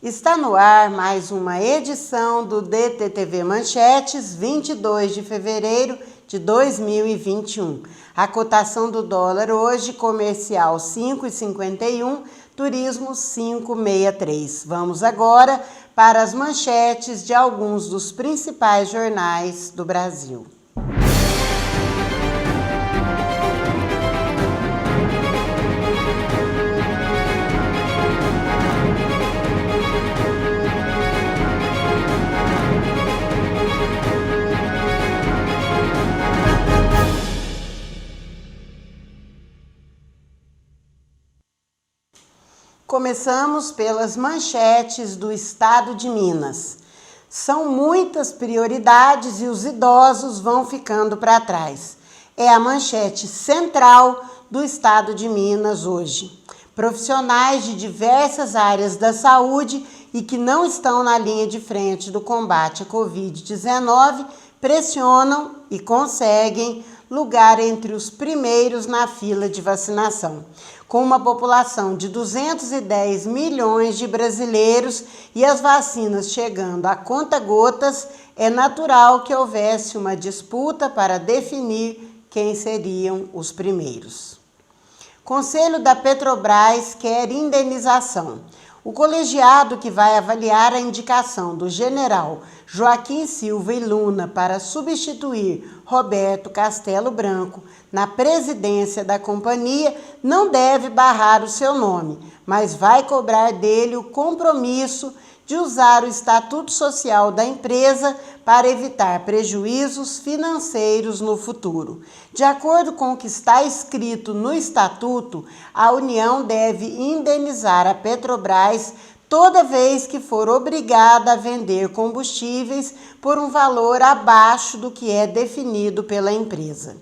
Está no ar mais uma edição do DTTV Manchetes, 22 de fevereiro de 2021. A cotação do dólar hoje, comercial 5,51, turismo 5,63. Vamos agora para as manchetes de alguns dos principais jornais do Brasil. Começamos pelas manchetes do estado de Minas. São muitas prioridades e os idosos vão ficando para trás. É a manchete central do estado de Minas hoje. Profissionais de diversas áreas da saúde e que não estão na linha de frente do combate à Covid-19 pressionam e conseguem lugar entre os primeiros na fila de vacinação. Com uma população de 210 milhões de brasileiros e as vacinas chegando a conta-gotas, é natural que houvesse uma disputa para definir quem seriam os primeiros. Conselho da Petrobras quer indenização. O colegiado que vai avaliar a indicação do general Joaquim Silva e Luna para substituir Roberto Castelo Branco na presidência da companhia não deve barrar o seu nome, mas vai cobrar dele o compromisso de usar o estatuto social da empresa para evitar prejuízos financeiros no futuro. De acordo com o que está escrito no estatuto, a União deve indenizar a Petrobras toda vez que for obrigada a vender combustíveis por um valor abaixo do que é definido pela empresa.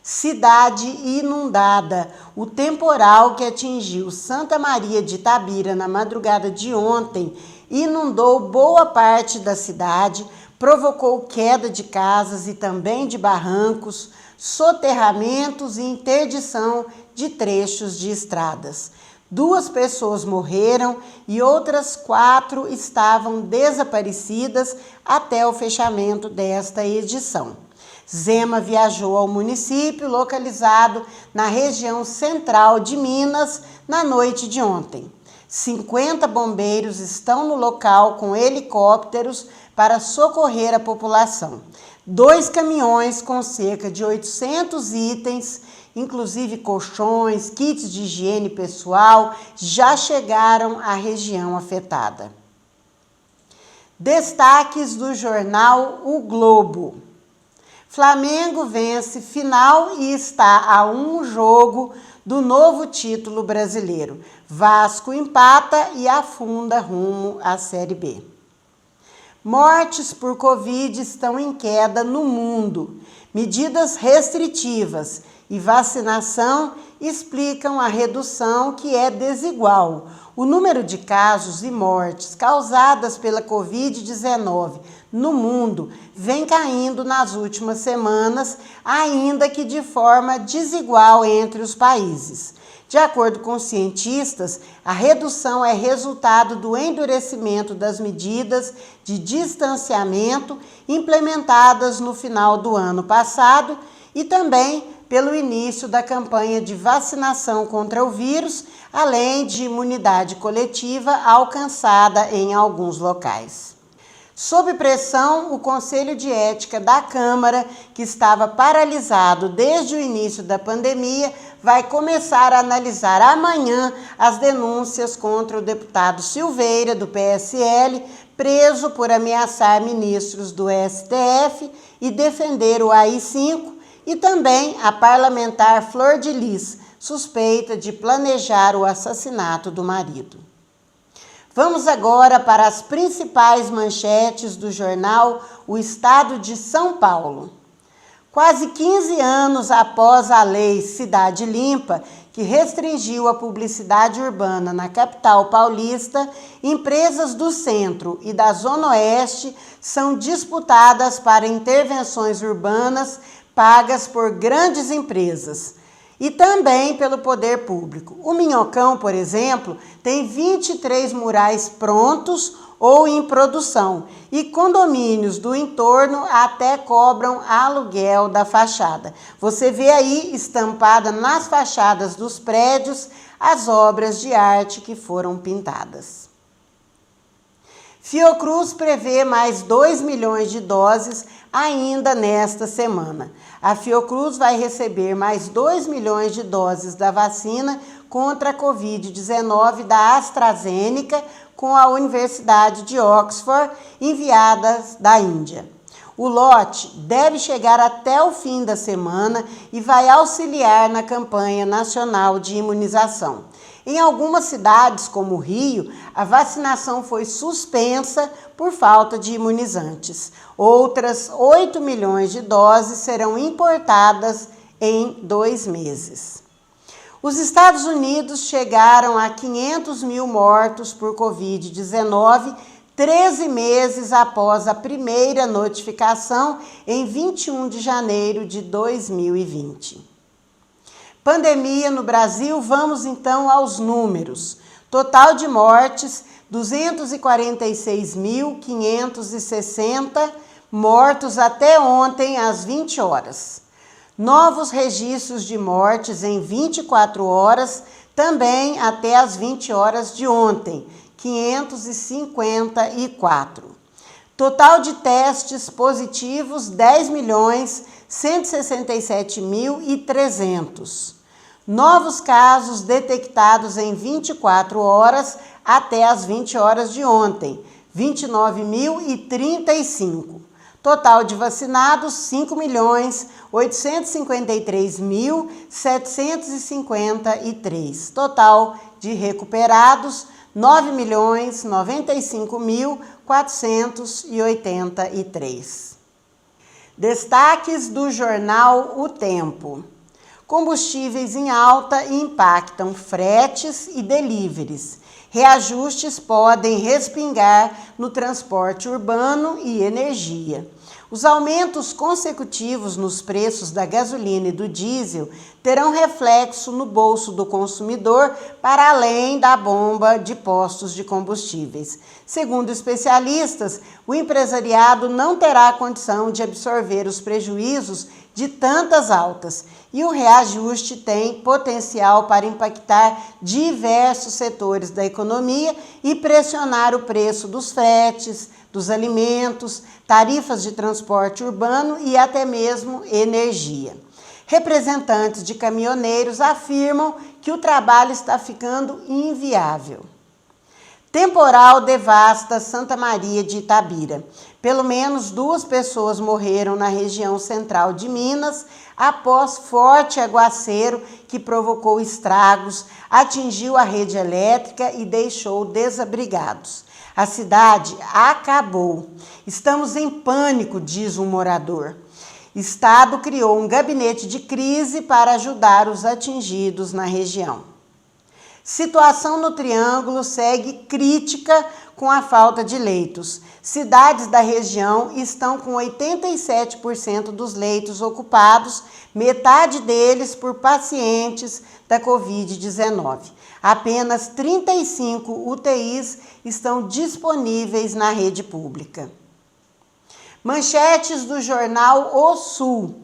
Cidade inundada. O temporal que atingiu Santa Maria de Itabira na madrugada de ontem inundou boa parte da cidade, provocou queda de casas e também de barrancos, soterramentos e interdição de trechos de estradas. 2 pessoas morreram e outras 4 estavam desaparecidas até o fechamento desta edição. Zema viajou ao município localizado na região central de Minas na noite de ontem. 50 bombeiros estão no local com helicópteros para socorrer a população. 2 caminhões com cerca de 800 itens, inclusive colchões, kits de higiene pessoal, já chegaram à região afetada. Destaques do jornal O Globo. Flamengo vence final e está a 1 jogo do novo título brasileiro. Vasco empata e afunda rumo à Série B. Mortes por Covid estão em queda no mundo. Medidas restritivas e vacinação explicam a redução que é desigual. O número de casos e mortes causadas pela Covid-19 no mundo vem caindo nas últimas semanas, ainda que de forma desigual entre os países. De acordo com cientistas, a redução é resultado do endurecimento das medidas de distanciamento implementadas no final do ano passado e também pelo início da campanha de vacinação contra o vírus, além de imunidade coletiva alcançada em alguns locais. Sob pressão, o Conselho de Ética da Câmara, que estava paralisado desde o início da pandemia, vai começar a analisar amanhã as denúncias contra o deputado Silveira, do PSL, preso por ameaçar ministros do STF e defender o AI-5, e também a parlamentar Flor de Lis, suspeita de planejar o assassinato do marido. Vamos agora para as principais manchetes do jornal O Estado de São Paulo. Quase 15 anos após a lei Cidade Limpa, que restringiu a publicidade urbana na capital paulista, empresas do centro e da zona oeste são disputadas para intervenções urbanas pagas por grandes empresas. e também pelo poder público. O Minhocão, por exemplo, tem 23 murais prontos ou em produção, e condomínios do entorno até cobram aluguel da fachada. Você vê aí estampada nas fachadas dos prédios as obras de arte que foram pintadas. Fiocruz prevê mais 2 milhões de doses ainda nesta semana. A Fiocruz vai receber mais 2 milhões de doses da vacina contra a Covid-19 da AstraZeneca com a Universidade de Oxford, enviadas da Índia. O lote deve chegar até o fim da semana e vai auxiliar na campanha nacional de imunização. Em algumas cidades, como o Rio, a vacinação foi suspensa por falta de imunizantes. Outras 8 milhões de doses serão importadas em 2 meses. Os Estados Unidos chegaram a 500 mil mortos por Covid-19, 13 meses após a primeira notificação, em 21 de janeiro de 2020. Pandemia no Brasil, vamos então aos números. Total de mortes, 246.560 mortos até ontem às 20 horas. Novos registros de mortes em 24 horas, também até às 20 horas de ontem, 554. Total de testes positivos, 10.167.300. Novos casos detectados em 24 horas até as 20 horas de ontem, 29.035. Total de vacinados, 5.853.753. Total de recuperados, 9.095.483. Destaques do jornal O Tempo. Combustíveis em alta impactam fretes e deliveries. Reajustes podem respingar no transporte urbano e energia. Os aumentos consecutivos nos preços da gasolina e do diesel terão reflexo no bolso do consumidor para além da bomba de postos de combustíveis. Segundo especialistas, o empresariado não terá condição de absorver os prejuízos de tantas altas e o reajuste tem potencial para impactar diversos setores da economia e pressionar o preço dos fretes, dos alimentos, tarifas de transporte urbano e até mesmo energia. Representantes de caminhoneiros afirmam que o trabalho está ficando inviável. Temporal devasta Santa Maria de Itabira. Pelo menos 2 pessoas morreram na região central de Minas após forte aguaceiro que provocou estragos, atingiu a rede elétrica e deixou desabrigados. A cidade acabou. Estamos em pânico, diz um morador. Estado criou um gabinete de crise para ajudar os atingidos na região. Situação no Triângulo segue crítica com a falta de leitos. Cidades da região estão com 87% dos leitos ocupados, metade deles por pacientes da Covid-19. Apenas 35 UTIs estão disponíveis na rede pública. Manchetes do jornal O Sul.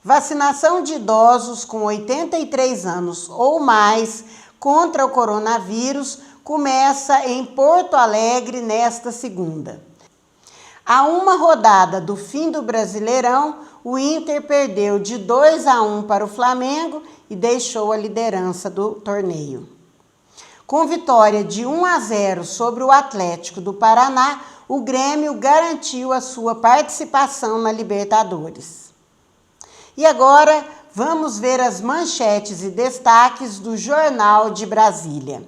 Vacinação de idosos com 83 anos ou mais contra o coronavírus começa em Porto Alegre nesta segunda. A uma rodada do fim do Brasileirão, o Inter perdeu de 2-1 para o Flamengo e deixou a liderança do torneio. Com vitória de 1-0 sobre o Atlético do Paraná, o Grêmio garantiu a sua participação na Libertadores. E agora, vamos ver as manchetes e destaques do Jornal de Brasília.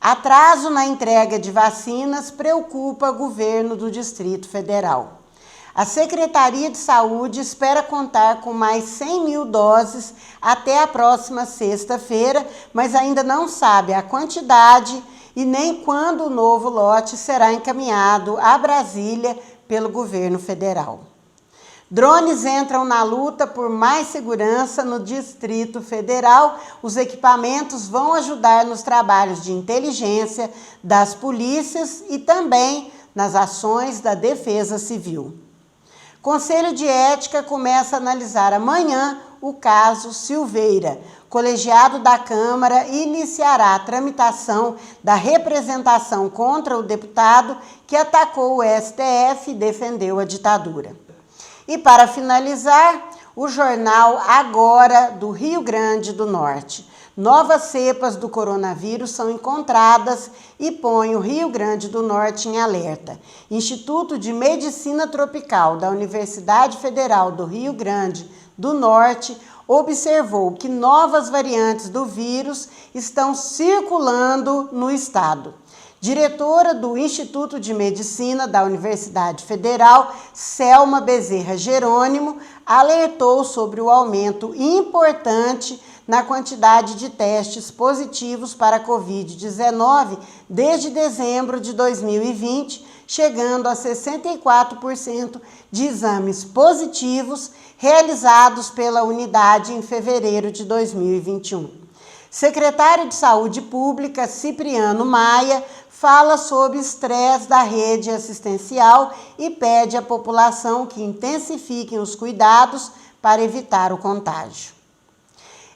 Atraso na entrega de vacinas preocupa o governo do Distrito Federal. A Secretaria de Saúde espera contar com mais 100 mil doses até a próxima sexta-feira, mas ainda não sabe a quantidade e nem quando o novo lote será encaminhado a Brasília pelo governo federal. Drones entram na luta por mais segurança no Distrito Federal. Os equipamentos vão ajudar nos trabalhos de inteligência das polícias e também nas ações da Defesa Civil. Conselho de Ética começa a analisar amanhã o caso Silveira. Colegiado da Câmara iniciará a tramitação da representação contra o deputado que atacou o STF e defendeu a ditadura. E para finalizar, o jornal Agora do Rio Grande do Norte. Novas cepas do coronavírus são encontradas e põe o Rio Grande do Norte em alerta. Instituto de Medicina Tropical da Universidade Federal do Rio Grande do Norte observou que novas variantes do vírus estão circulando no estado. Diretora do Instituto de Medicina da Universidade Federal, Selma Bezerra Jerônimo, alertou sobre o aumento importante na quantidade de testes positivos para a Covid-19 desde dezembro de 2020, chegando a 64% de exames positivos realizados pela unidade em fevereiro de 2021. Secretário de Saúde Pública, Cipriano Maia, fala sobre estresse da rede assistencial e pede à população que intensifiquem os cuidados para evitar o contágio.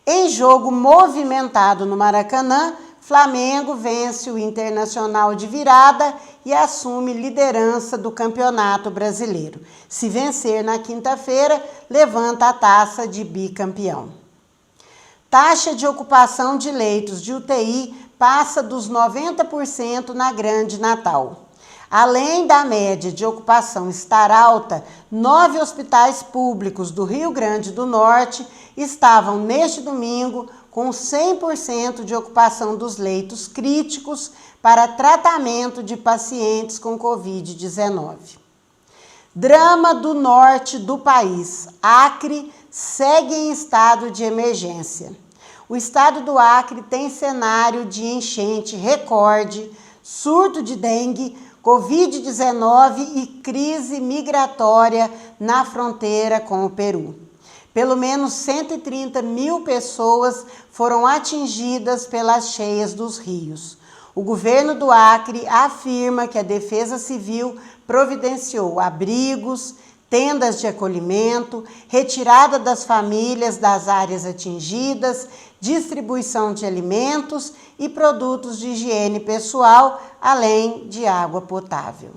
Em jogo movimentado no Maracanã, Flamengo vence o Internacional de virada e assume liderança do Campeonato Brasileiro. Se vencer na quinta-feira, levanta a taça de bicampeão. Taxa de ocupação de leitos de UTI passa dos 90% na Grande Natal. Além da média de ocupação estar alta, 9 hospitais públicos do Rio Grande do Norte estavam neste domingo com 100% de ocupação dos leitos críticos para tratamento de pacientes com Covid-19. Drama do norte do país. Acre segue em estado de emergência. O estado do Acre tem cenário de enchente recorde, surto de dengue, Covid-19 e crise migratória na fronteira com o Peru. Pelo menos 130 mil pessoas foram atingidas pelas cheias dos rios. O governo do Acre afirma que a Defesa Civil providenciou abrigos, tendas de acolhimento, retirada das famílias das áreas atingidas, distribuição de alimentos e produtos de higiene pessoal, além de água potável.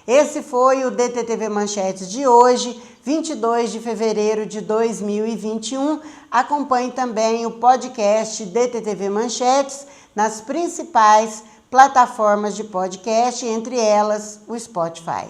Esse foi o DTTV Manchetes de hoje, 22 de fevereiro de 2021. Acompanhe também o podcast DTTV Manchetes nas principais plataformas de podcast, entre elas o Spotify.